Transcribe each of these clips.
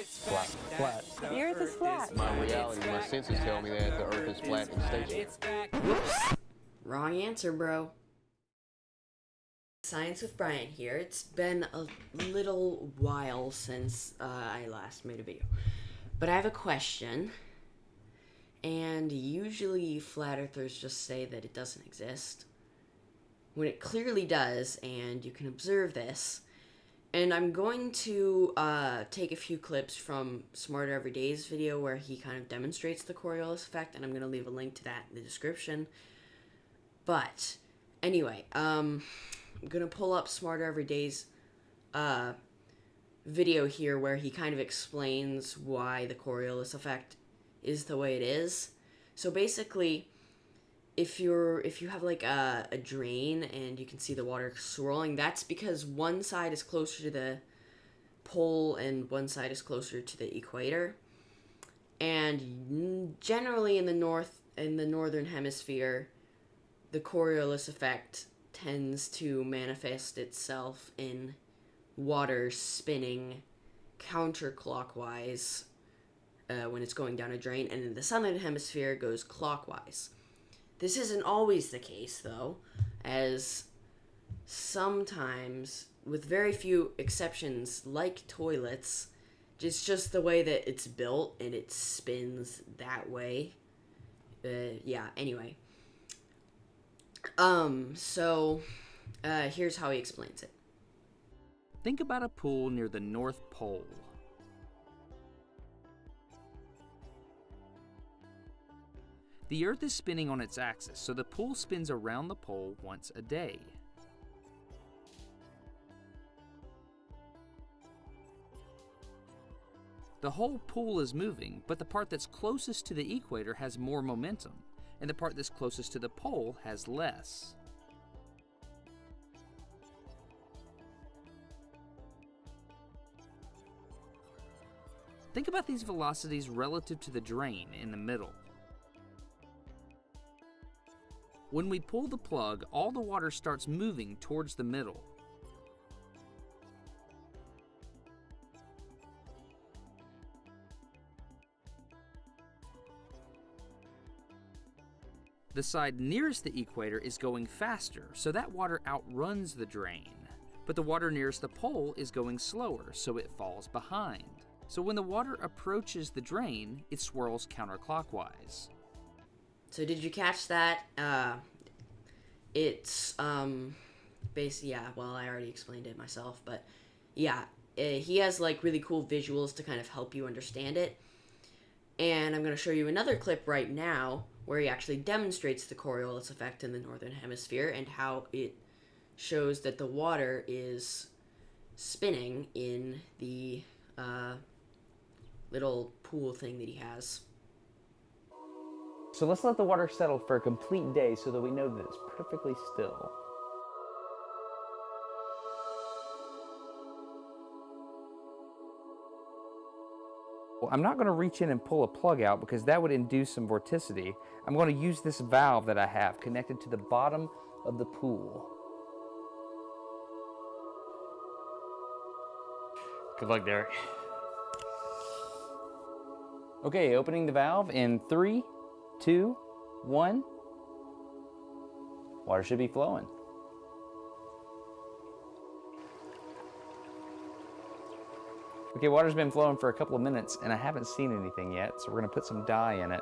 Flat. Flat. The Earth is flat. My reality, my senses tell me that the Earth is flat and stationary. Whoops. Wrong answer, bro. Science with Brian here. It's been a little while since I last made a video. But I have a question. And usually flat earthers just say that it doesn't exist, when it clearly does, and you can observe this. And I'm going to take a few clips from Smarter Every Day's video where he kind of demonstrates the Coriolis effect, and I'm going to leave a link to that in the description. But anyway, I'm going to pull up Smarter Every Day's video here where he kind of explains why the Coriolis effect is the way it is. So basically, if you have like a drain and you can see the water swirling, that's because one side is closer to the pole and one side is closer to the equator. And generally in the northern hemisphere, the Coriolis effect tends to manifest itself in water spinning counterclockwise when it's going down a drain, and in the southern hemisphere it goes clockwise. This isn't always the case, though, as sometimes, with very few exceptions, like toilets, it's just the way that it's built, and it spins that way. Anyway. Here's how he explains it. Think about a pool near the North Pole. The Earth is spinning on its axis, so the pool spins around the pole once a day. The whole pool is moving, but the part that's closest to the equator has more momentum, and the part that's closest to the pole has less. Think about these velocities relative to the drain in the middle. When we pull the plug, all the water starts moving towards the middle. The side nearest the equator is going faster, so that water outruns the drain. But the water nearest the pole is going slower, so it falls behind. So when the water approaches the drain, it swirls counterclockwise. So did you catch that? It's basically, I already explained it myself, but yeah, he has like really cool visuals to kind of help you understand it. And I'm going to show you another clip right now where he actually demonstrates the Coriolis effect in the northern hemisphere and how it shows that the water is spinning in the little pool thing that he has. So let's let the water settle for a complete day so that we know that it's perfectly still. Well, I'm not going to reach in and pull a plug out because that would induce some vorticity. I'm going to use this valve that I have connected to the bottom of the pool. Good luck, Derek. Okay, opening the valve in 3, 2, 1. Water should be flowing. Okay, water's been flowing for a couple of minutes and I haven't seen anything yet, so we're gonna put some dye in it.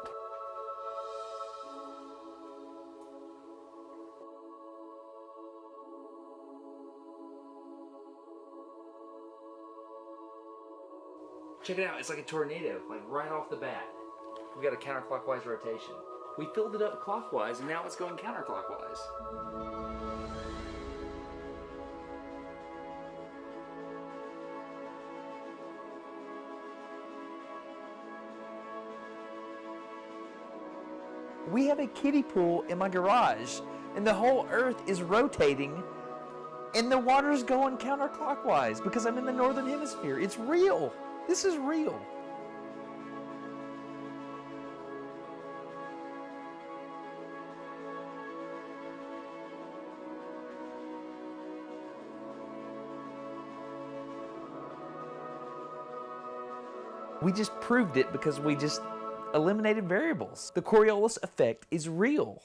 Check it out, it's like a tornado, like right off the bat. We got a counterclockwise rotation. We filled it up clockwise and now it's going counterclockwise. We have a kiddie pool in my garage and the whole earth is rotating and the water's going counterclockwise because I'm in the northern hemisphere. It's real. This is real. We just proved it because we just eliminated variables. The Coriolis effect is real.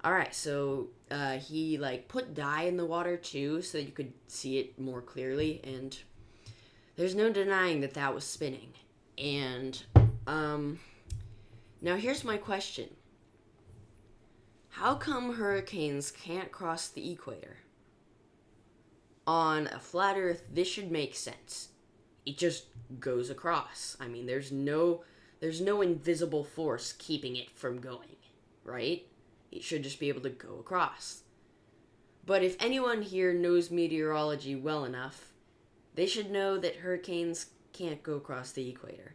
Alright, so he like put dye in the water too so that you could see it more clearly, and there's no denying that that was spinning. And now here's my question. How come hurricanes can't cross the equator? On a flat Earth, this should make sense. It just goes across. I mean, there's no invisible force keeping it from going, right? It should just be able to go across. But if anyone here knows meteorology well enough, they should know that hurricanes can't go across the equator.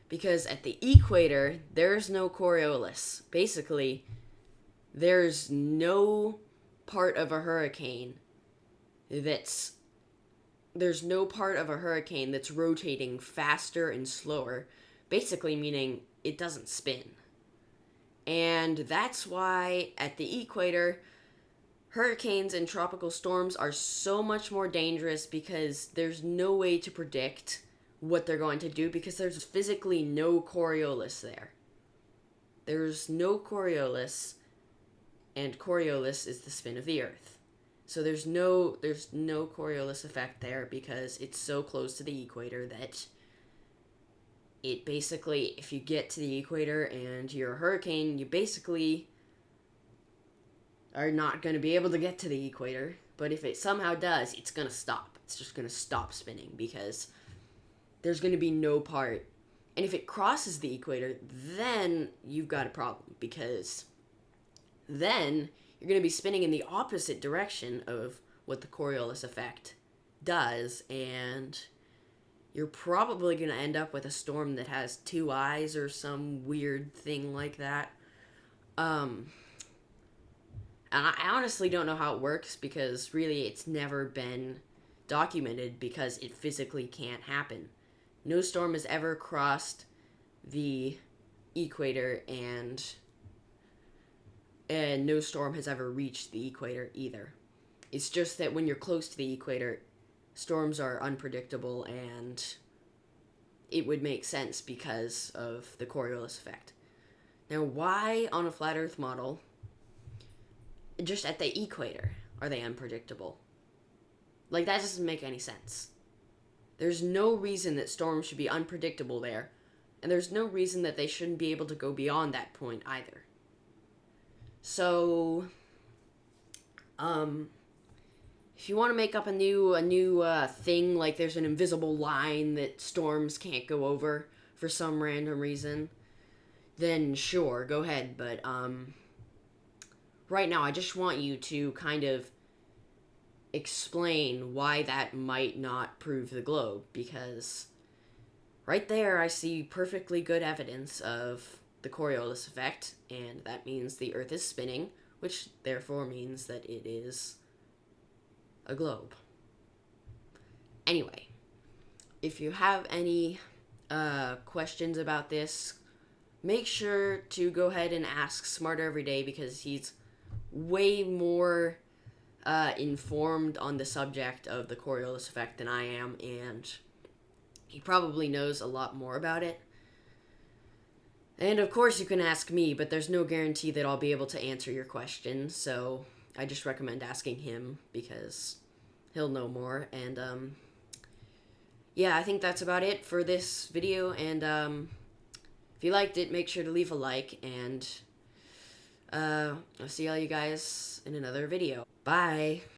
Because at the equator, there's no Coriolis. Basically, there's no part of a hurricane that's rotating faster and slower, basically meaning it doesn't spin. And that's why at the equator, hurricanes and tropical storms are so much more dangerous, because there's no way to predict what they're going to do, because there's physically no Coriolis there. There's no Coriolis, and Coriolis is the spin of the Earth. So there's no Coriolis effect there, because it's so close to the equator that it basically, if you get to the equator and you're a hurricane, you basically are not going to be able to get to the equator. But if it somehow does, it's going to stop. It's just going to stop spinning, because there's going to be no part. And if it crosses the equator, then you've got a problem, because then you're going to be spinning in the opposite direction of what the Coriolis effect does, and you're probably going to end up with a storm that has two eyes or some weird thing like that. And I honestly don't know how it works, because really it's never been documented, because it physically can't happen. No storm has ever crossed the equator, and no storm has ever reached the equator either. It's just that when you're close to the equator, storms are unpredictable, and it would make sense because of the Coriolis effect. Now, why on a flat Earth model, just at the equator, are they unpredictable? Like, that doesn't make any sense. There's no reason that storms should be unpredictable there, and there's no reason that they shouldn't be able to go beyond that point either. So, if you want to make up a new thing, like there's an invisible line that storms can't go over for some random reason, then sure, go ahead. But right now, I just want you to kind of explain why that might not prove the globe, because right there I see perfectly good evidence of the Coriolis effect, and that means the Earth is spinning, which therefore means that it is a globe. Anyway, if you have any questions about this, make sure to go ahead and ask Smarter Everyday, because he's way more informed on the subject of the Coriolis effect than I am, and he probably knows a lot more about it. And of course you can ask me, but there's no guarantee that I'll be able to answer your question, so I just recommend asking him, because he'll know more. And yeah, I think that's about it for this video, and if you liked it, make sure to leave a like, and I'll see all you guys in another video. Bye!